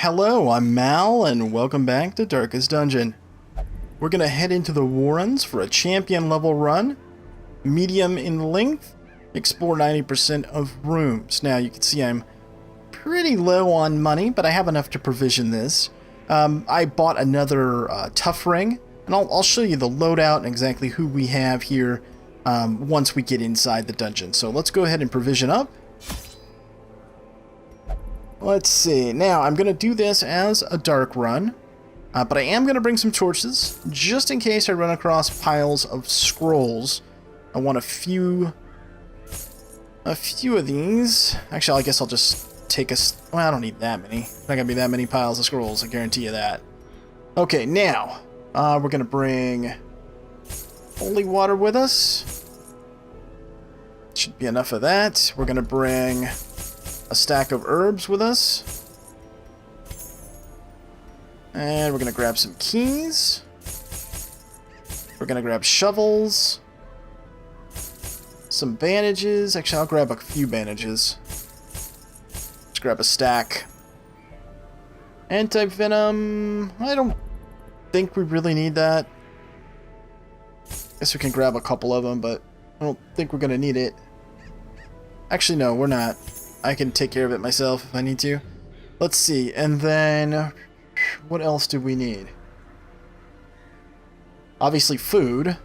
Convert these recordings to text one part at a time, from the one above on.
Hello, I'm Mal, and welcome back to Darkest Dungeon. We're gonna head into the Warrens for a champion level run, medium in length, explore 90% of rooms. Now, you can see I'm pretty low on money, but I have enough to provision this. I bought another tough ring, and I'll show you the loadout and exactly who we have here once we get inside the dungeon. So let's go ahead and provision up. Let's see. Now, I'm going to do this as a dark run, but I am going to bring some torches, just in case I run across piles of scrolls. I want a few of these. Actually, I guess I'll just take well, I don't need that many. Not going to be that many piles of scrolls, I guarantee you that. Okay, now, we're going to bring holy water with us. Should be enough of that. We're going to bring a stack of herbs with us. And we're going to grab some keys. We're going to grab shovels. Some bandages. Actually, I'll grab a few bandages. Let's grab a stack. Anti-venom. I don't think we really need that. Guess we can grab a couple of them, but I don't think we're going to need it. Actually, no, we're not. I can take care of it myself if I need to. Let's see. And then, what else do we need? Obviously food.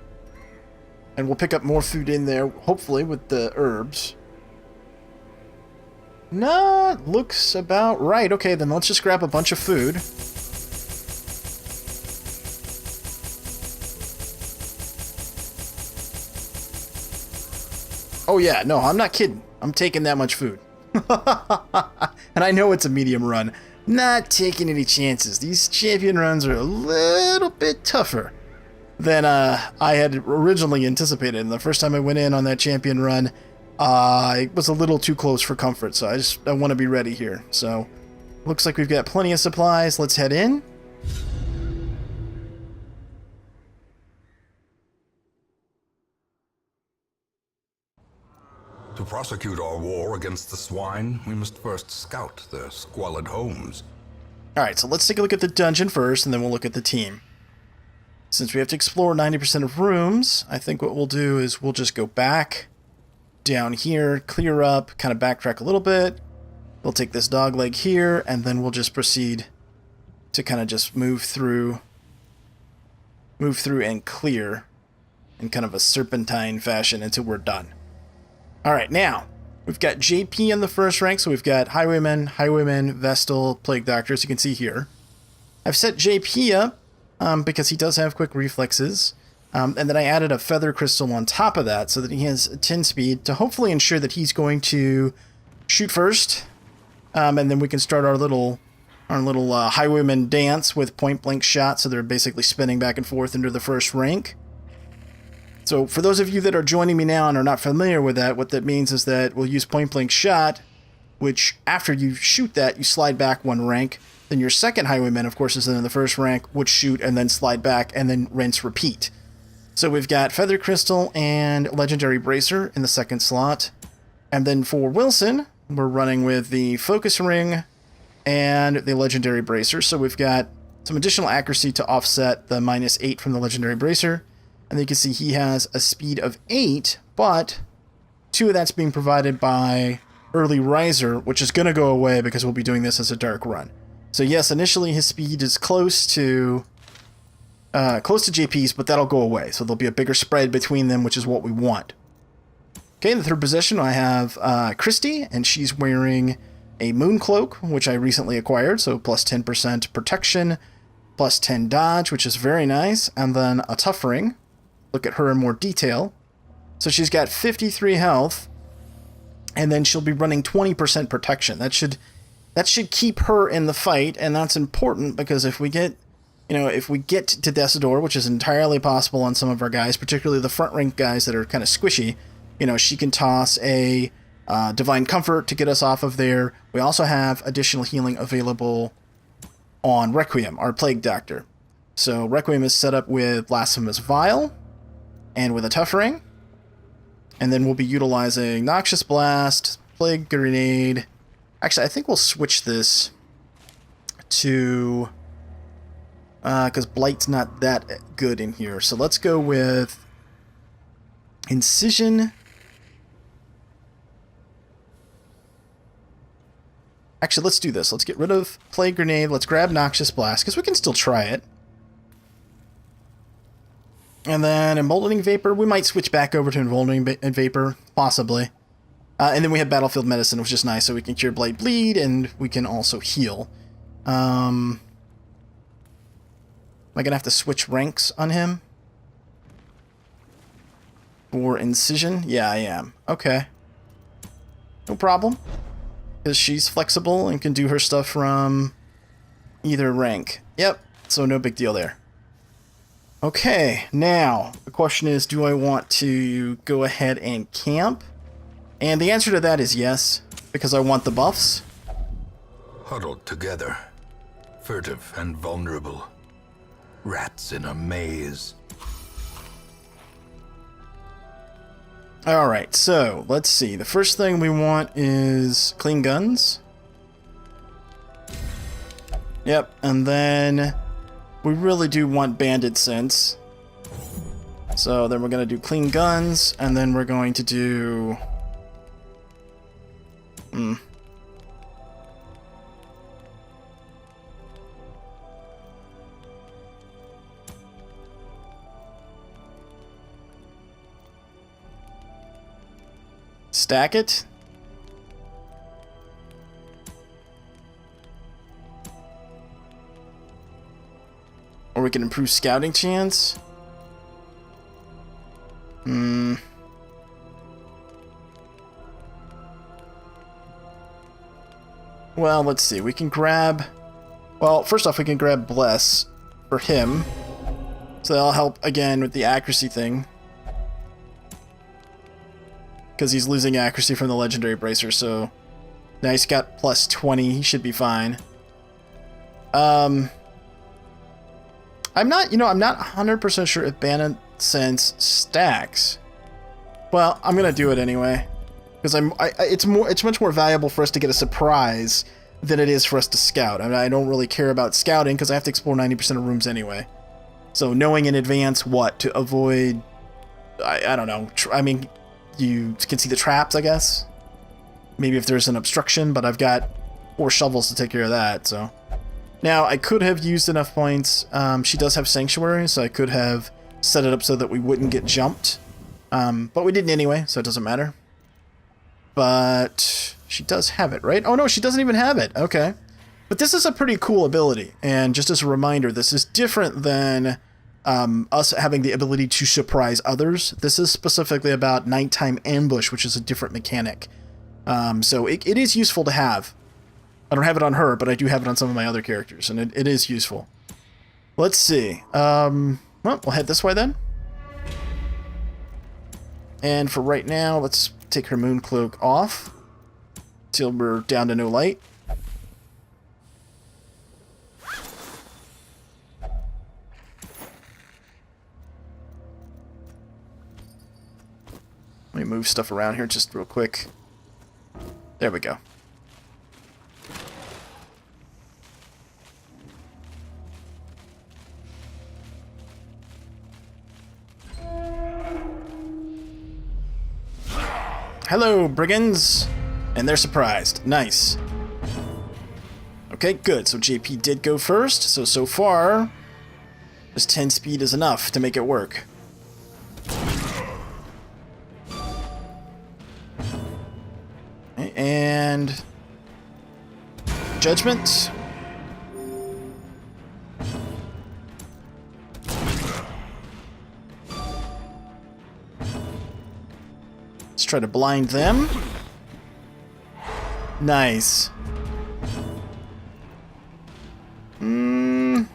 And we'll pick up more food in there, hopefully, with the herbs. No, looks about right. Okay, then let's just grab a bunch of food. Oh yeah, no, I'm not kidding. I'm taking that much food. And I know it's a medium run. Not taking any chances. These champion runs are a little bit tougher than I had originally anticipated. And the first time I went in on that champion run, it was a little too close for comfort. So I want to be ready here. So looks like we've got plenty of supplies. Let's head in. To prosecute our war against the swine, we must first scout their squalid homes. Alright, so let's take a look at the dungeon first, and then we'll look at the team. Since we have to explore 90% of rooms, I think what we'll do is we'll just go back down here, clear up, kind of backtrack a little bit. We'll take this dog leg here, and then we'll just proceed to kind of just move through and clear in kind of a serpentine fashion until we're done. Alright, now, we've got JP in the first rank, so we've got Highwayman, Vestal, Plague Doctor, as you can see here. I've set JP up because he does have quick reflexes, and then I added a Feather Crystal on top of that so that he has 10 speed to hopefully ensure that he's going to shoot first, and then we can start our little Highwayman dance with point-blank shots, so they're basically spinning back and forth into the first rank. So for those of you that are joining me now and are not familiar with that, what that means is that we'll use point-blank shot, which after you shoot that, you slide back one rank. Then your second Highwayman, of course, is in the first rank, would shoot and then slide back and then rinse, repeat. So we've got Feather Crystal and Legendary Bracer in the second slot. And then for Wilson, we're running with the Focus Ring and the Legendary Bracer. So we've got some additional accuracy to offset the -8 from the Legendary Bracer. And you can see he has a speed of 8, but 2 of that's being provided by Early Riser, which is going to go away because we'll be doing this as a dark run. So yes, initially his speed is close to JP's, but that'll go away. So there'll be a bigger spread between them, which is what we want. Okay, in the third position, I have Christy, and she's wearing a Moon Cloak, which I recently acquired, so plus 10% protection, plus 10 dodge, which is very nice, and then a Tough Ring. Look at her in more detail. So she's got 53 health, and then she'll be running 20% protection. That should keep her in the fight, and that's important because if we get to Decidor, which is entirely possible on some of our guys, particularly the front rank guys that are kind of squishy, she can toss a Divine Comfort to get us off of there. We also have additional healing available on Requiem, our Plague Doctor. So Requiem is set up with Blasphemous Vial and with a Tough Ring. And then we'll be utilizing Noxious Blast, Plague Grenade. Actually, I think we'll switch this to... because Blight's not that good in here. So let's go with Incision. Actually, let's do this. Let's get rid of Plague Grenade. Let's grab Noxious Blast, because we can still try it. And then Emboldening Vapor. We might switch back over to Emboldening Vapor, possibly. And then we have Battlefield Medicine, which is nice, so we can cure Blight Bleed, and we can also heal. Am I going to have to switch ranks on him? For Incision? Yeah, I am. Okay. No problem. Because she's flexible and can do her stuff from either rank. Yep, so no big deal there. Okay, now, the question is, do I want to go ahead and camp? And the answer to that is yes, because I want the buffs. Huddled together, furtive and vulnerable. Rats in a maze. Alright, so, let's see. The first thing we want is clean guns. Yep, and then we really do want bandit sense. So then we're going to do clean guns, and then we're going to do... Stack it. Or we can improve scouting chance. Well, let's see. We can grab... Well, first off, we can grab Bless for him. So that'll help, again, with the accuracy thing. Because he's losing accuracy from the Legendary Bracer, so... Now he's got plus 20. He should be fine. I'm not 100% sure if Bandit Sense stacks. Well, I'm gonna do it anyway. Because it's much more valuable for us to get a surprise than it is for us to scout. I mean, I don't really care about scouting because I have to explore 90% of rooms anyway. So knowing in advance what to avoid, I don't know. I mean, you can see the traps, I guess. Maybe if there's an obstruction, but I've got 4 shovels to take care of that, so. Now, I could have used enough points. She does have Sanctuary, so I could have set it up so that we wouldn't get jumped. But we didn't anyway, so it doesn't matter. But she does have it, right? Oh no, she doesn't even have it. Okay. But this is a pretty cool ability. And just as a reminder, this is different than us having the ability to surprise others. This is specifically about nighttime ambush, which is a different mechanic. So it is useful to have. I don't have it on her, but I do have it on some of my other characters, and it is useful. Let's see. Well, we'll head this way then. And for right now, let's take her moon cloak off till we're down to no light. Let me move stuff around here just real quick. There we go. Hello, brigands! And they're surprised. Nice. Okay, good. So JP did go first. So far, just 10 speed is enough to make it work. Okay, and... Judgment. Let's try to blind them. Nice. You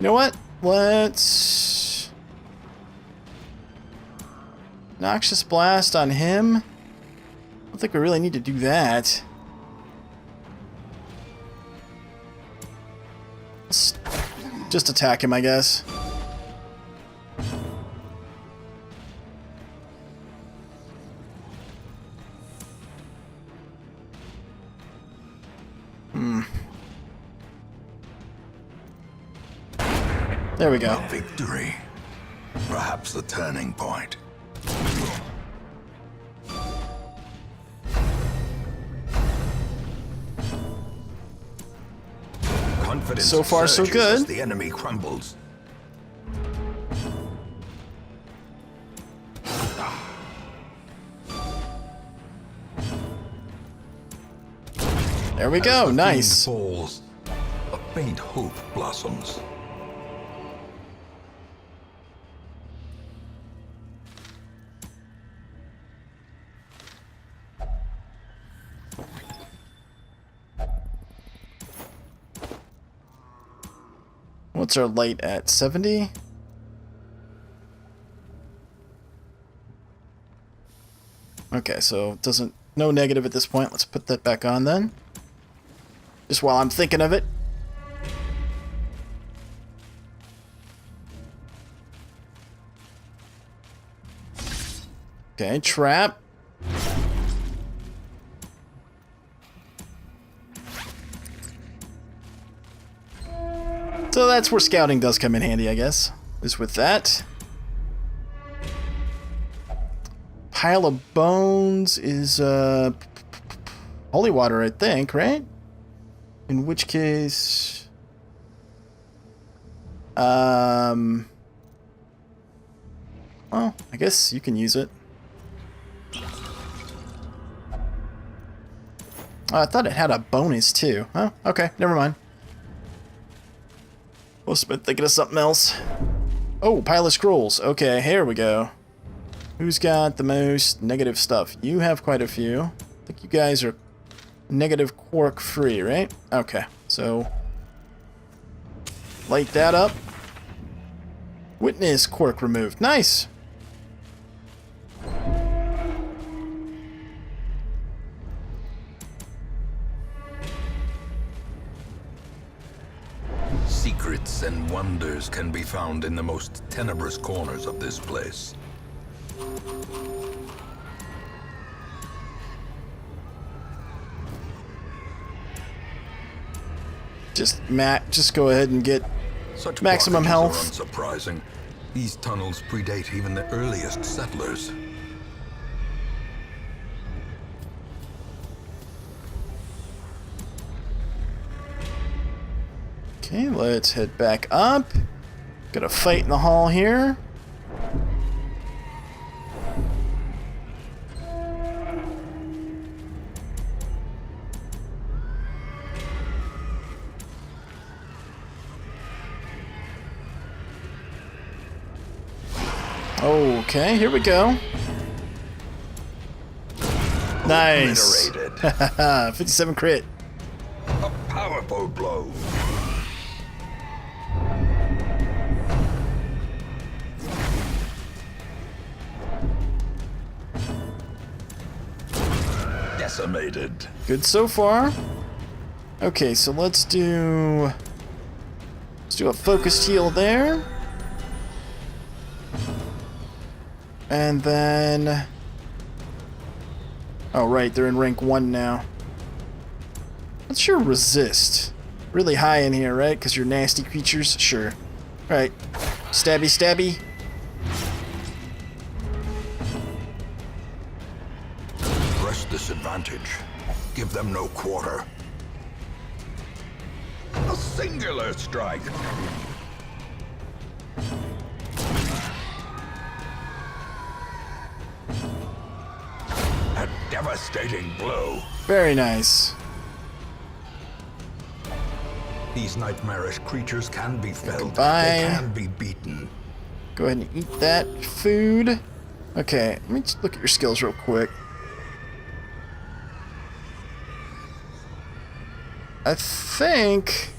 know what? Let's... Noxious Blast on him. I don't think we really need to do that. Let's just attack him, I guess. There we go. A victory. Perhaps the turning point. Confidence So far, so surges good. as the enemy crumbles. There we As go. the Nice. fiend falls, a faint hope blossoms. What's our light at? 70? Okay, so it doesn't... No negative at this point. Let's put that back on then. Just while I'm thinking of it. Okay, trap. So that's where scouting does come in handy, I guess. Is with that. Pile of bones is holy water, I think, right? In which case, well, I guess you can use it. Oh, I thought it had a bonus too. Oh, okay, never mind. Must have been thinking of something else. Oh, pile of scrolls. Okay, here we go. Who's got the most negative stuff? You have quite a few. I think you guys are negative quark free, right? Okay, so light that up. Witness quark removed. Nice. Secrets and wonders can be found in the most tenebrous corners of this place. Just go ahead and get Such maximum blockages health. are unsurprising. These tunnels predate even the earliest settlers. Okay, let's head back up. Got a fight in the hall here. Okay, here we go. Nice. Obliterated. 57 crit. A powerful blow. Decimated. Good so far. Okay, so let's do a focused heal there. And then... Oh, right, they're in rank 1 now. What's your resist? Really high in here, right? Because you're nasty creatures? Sure. Alright. Stabby, stabby. Press this advantage. Give them no quarter. A singular strike. A devastating blow. Very nice. These nightmarish creatures can be felled. Goodbye. They can be beaten. Go ahead and eat that food. Okay, let me just look at your skills real quick. I think...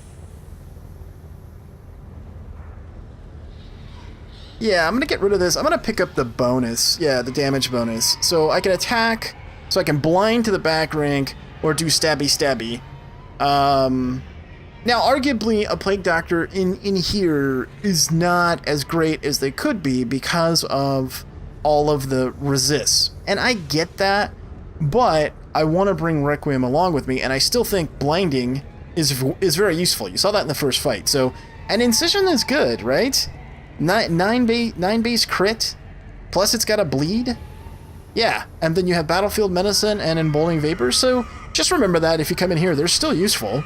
Yeah, I'm gonna get rid of this. I'm gonna pick up the bonus. Yeah, the damage bonus. So I can attack, so I can blind to the back rank, or do stabby stabby. Now, arguably, a Plague Doctor in here is not as great as they could be because of all of the resists. And I get that, but I want to bring Requiem along with me, and I still think blinding is very useful. You saw that in the first fight. So And Incision is good, right? Nine base crit, plus it's got a bleed. Yeah, and then you have Battlefield Medicine and Emboldening Vapor, so just remember that if you come in here, they're still useful.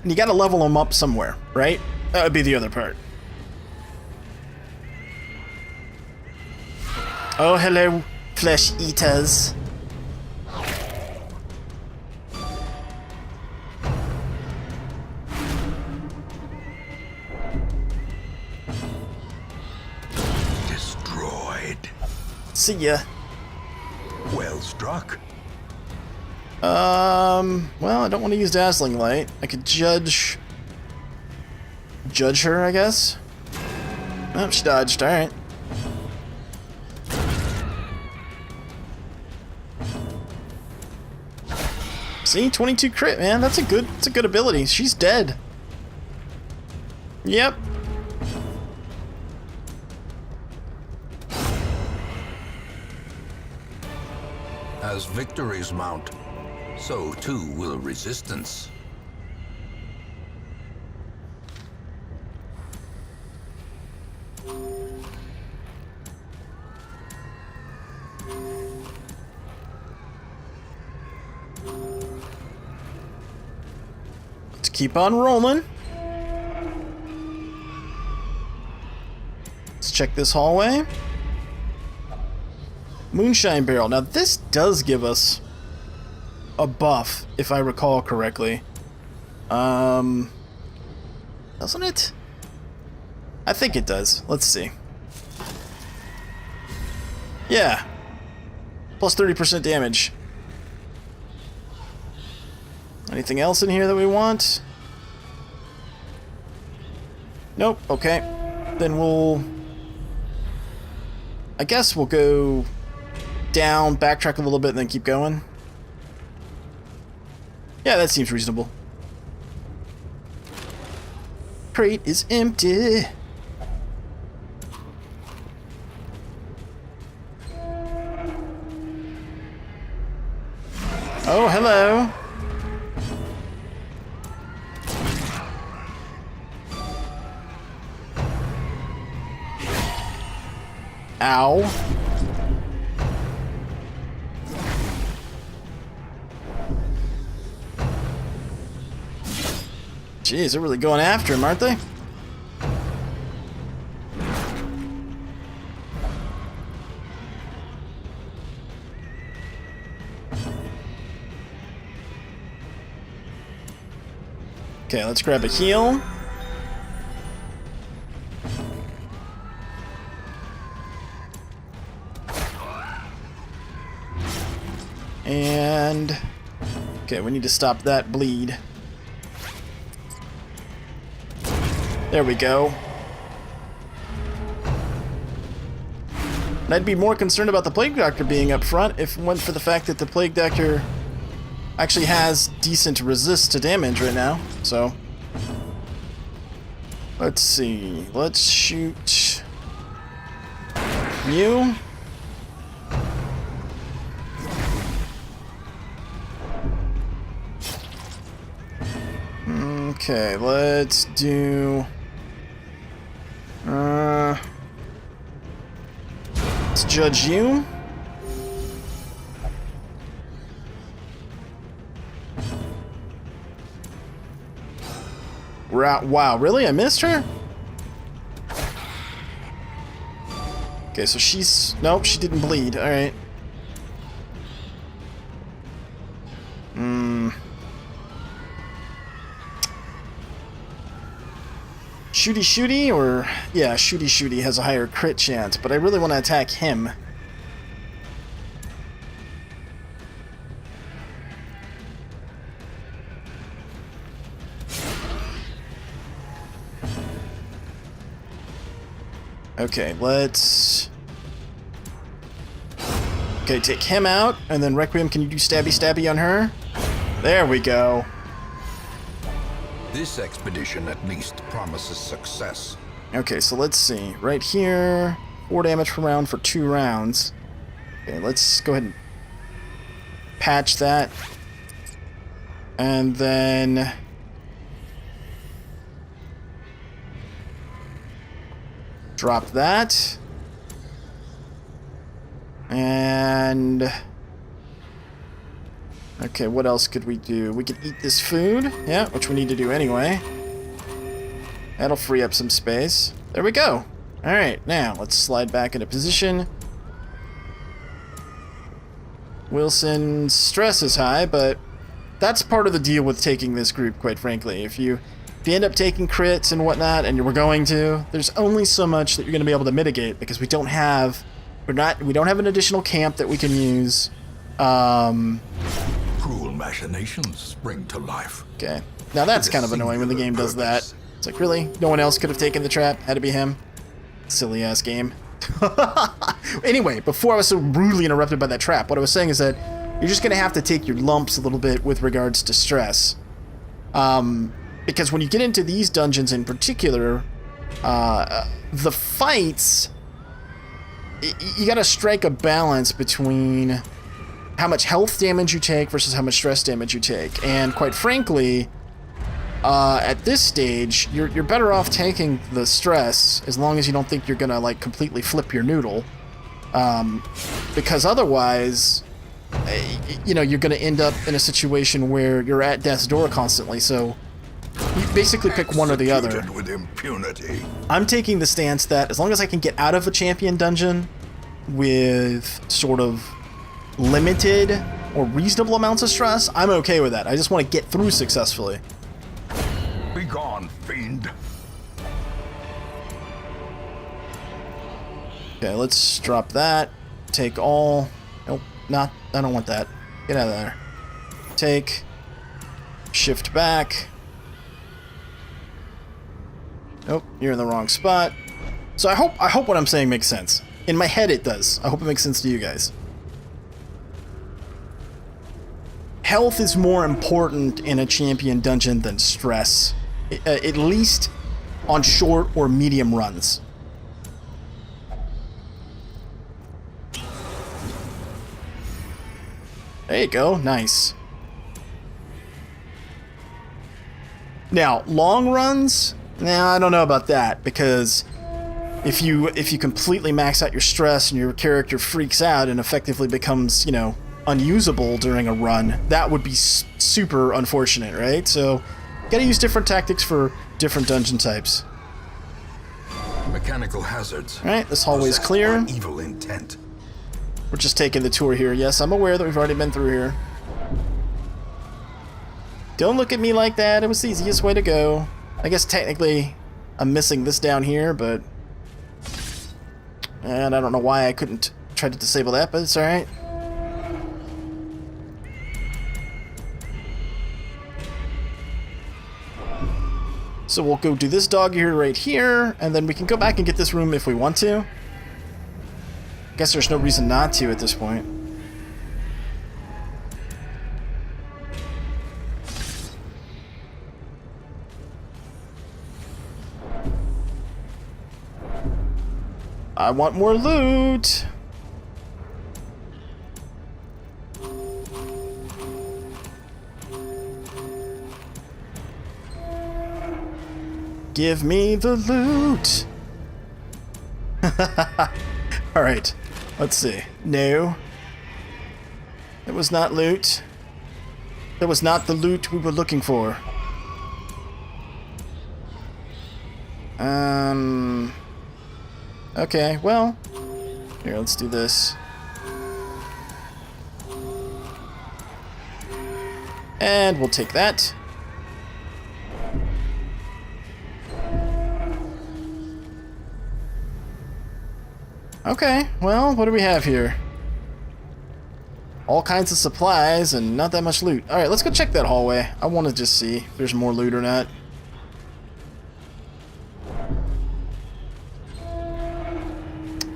And you gotta level them up somewhere, right? That would be the other part. Oh, hello, flesh eaters. Destroyed. See ya. Well struck. Well, I don't want to use Dazzling Light. I could judge her, I guess. Oh, she dodged. All right. See, 22 crit, man. That's a good ability. She's dead. Yep. As victories mount, so too will resistance. Let's keep on rolling. Let's check this hallway. Moonshine Barrel. Now this does give us a buff, if I recall correctly. Doesn't it? I think it does. Let's see. Yeah. Plus 30% damage. Anything else in here that we want? Nope. Okay. Then I guess we'll go down, backtrack a little bit, and then keep going. Yeah, that seems reasonable. Crate is empty. Oh, hello. Ow. Jeez, they're really going after him, aren't they? Okay, let's grab a heal. And okay, we need to stop that bleed. There we go. And I'd be more concerned about the Plague Doctor being up front if it went for the fact that the Plague Doctor actually has decent resist to damage right now. So let's see. Let's shoot you. Okay, let's do let's judge you. Wow, really? I missed her? Okay, so she's... Nope, she didn't bleed. Alright. Shooty Shooty, or... Yeah, Shooty Shooty has a higher crit chance, but I really want to attack him. Okay, let's... Okay, take him out, and then Requiem, can you do stabby stabby on her? There we go. This expedition at least promises success. Okay, so let's see. Right here, 4 damage per round for 2 rounds. Okay, let's go ahead and patch that. And then... drop that. And... okay, what else could we do? We could eat this food. Yeah, which we need to do anyway. That'll free up some space. There we go. Alright, now let's slide back into position. Wilson's stress is high, but that's part of the deal with taking this group, quite frankly. If you end up taking crits and whatnot, and we're going to, there's only so much that you're going to be able to mitigate, because we don't have an additional camp that we can use. Cruel machinations spring to life. Okay. Now that's kind of annoying when the game does that. It's like, really? No one else could have taken the trap? Had to be him? Silly ass game. Anyway, before I was so rudely interrupted by that trap, what I was saying is that you're just going to have to take your lumps a little bit with regards to stress. Because when you get into these dungeons in particular, the fights, you got to strike a balance between how much health damage you take versus how much stress damage you take. And quite frankly, at this stage, you're better off taking the stress as long as you don't think you're gonna like completely flip your noodle, because otherwise, you know, you're gonna end up in a situation where you're at death's door constantly. So you basically pick one or the other. With impunity. I'm taking the stance that as long as I can get out of a champion dungeon with sort of limited or reasonable amounts of stress, I'm okay with that. I just want to get through successfully. Be gone, fiend. Okay, let's drop that. Take all... nope, not... I don't want that. Get out of there. Take. Shift back. Nope, you're in the wrong spot. So I hope what I'm saying makes sense. In my head it does. I hope it makes sense to you guys. Health is more important in a champion dungeon than stress. At least on short or medium runs. There you go, nice. Now, long runs? Nah, I don't know about that, because if you completely max out your stress and your character freaks out and effectively becomes, you know, unusable during a run, that would be super unfortunate, right? So, gotta use different tactics for different dungeon types. Mechanical hazards. Alright, this hallway's clear. Evil intent. We're just taking the tour here. Yes, I'm aware that we've already been through here. Don't look at me like that. It was the easiest way to go. I guess technically I'm missing this down here, but... and I don't know why I couldn't try to disable that, but it's alright. So we'll go do this dog here right here, and then we can go back and get this room if we want to. Guess there's no reason not to at this point. I want more loot! Give me the loot! Alright, let's see. No. It was not loot. That was not the loot we were looking for. Okay, well. Here, let's do this. And we'll take that. Okay, well, what do we have here? All kinds of supplies and not that much loot. Alright, let's go check that hallway. I want to just see if there's more loot or not.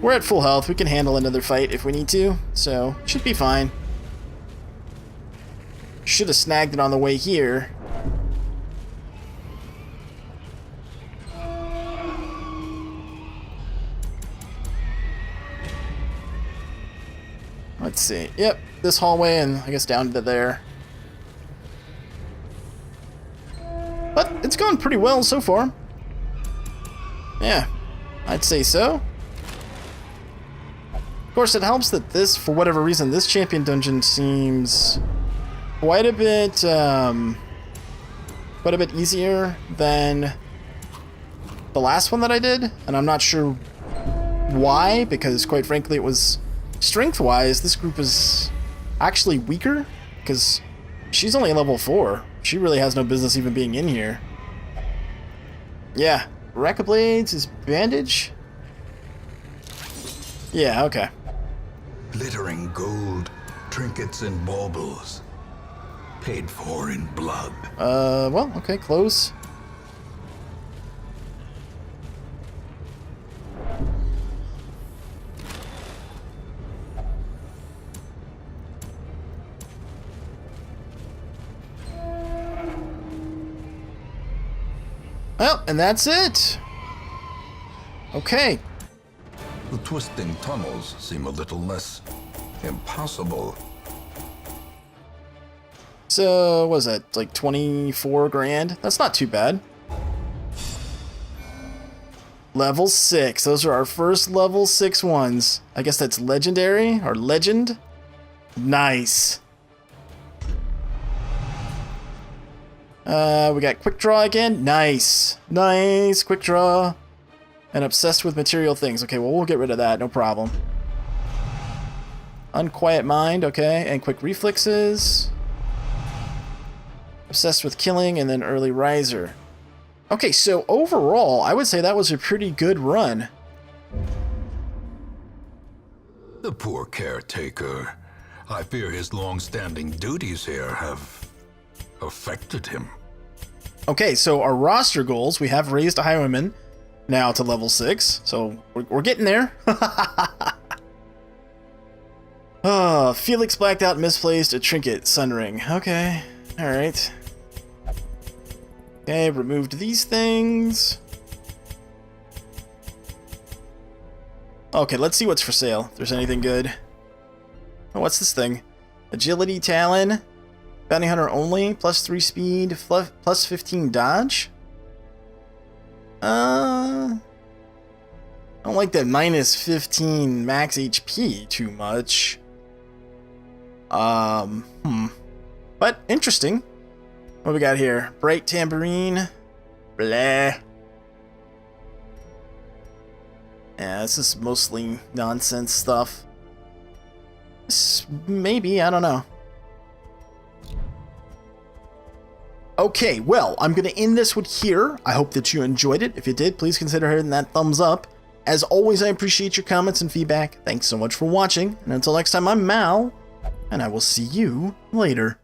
We're at full health. We can handle another fight if we need to, so should be fine. Should have snagged it on the way here. Let's see. Yep, this hallway and I guess down to there. pretty well so far. Yeah, I'd say so. Of course, it helps that this, for whatever reason, this champion dungeon seems quite a bit easier than the last one that I did, and I'm not sure why, because quite frankly it was strength-wise, this group is actually weaker, because she's only level 4. She really has no business even being in here. Yeah, Rack of Blades is bandage? Yeah, okay. Glittering gold, trinkets and baubles. Paid for in blood. Well, okay, close. Well, and that's it. Okay. The twisting tunnels seem a little less impossible. So, what was that, like 24 grand? That's not too bad. Level 6. Those are our first level 6 ones. I guess that's legendary or legend. Nice. We got quick draw again. Nice. Nice. Quick draw. And obsessed with material things. Okay, well, we'll get rid of that. No problem. Unquiet mind. Okay. And quick reflexes. Obsessed with killing, and then early riser. Okay, so overall, I would say that was a pretty good run. The poor caretaker. I fear his long-standing duties here have affected him. Okay, so our roster goals, we have raised a highwayman now to level 6, so we're getting there. Oh, Felix blacked out and misplaced a trinket, Sunring. Okay, alright. Okay, removed these things. Okay, let's see what's for sale, if there's anything good. Oh, what's this thing? Agility Talon. Bounty Hunter only. Plus 3 speed. Plus 15 dodge. I don't like that minus 15 max HP too much. But interesting. What we got here? Bright Tambourine. Blah. Yeah, this is mostly nonsense stuff. Maybe, I don't know. Okay, well, I'm going to end this one here. I hope that you enjoyed it. If you did, please consider hitting that thumbs up. As always, I appreciate your comments and feedback. Thanks so much for watching. And until next time, I'm Mal, and I will see you later.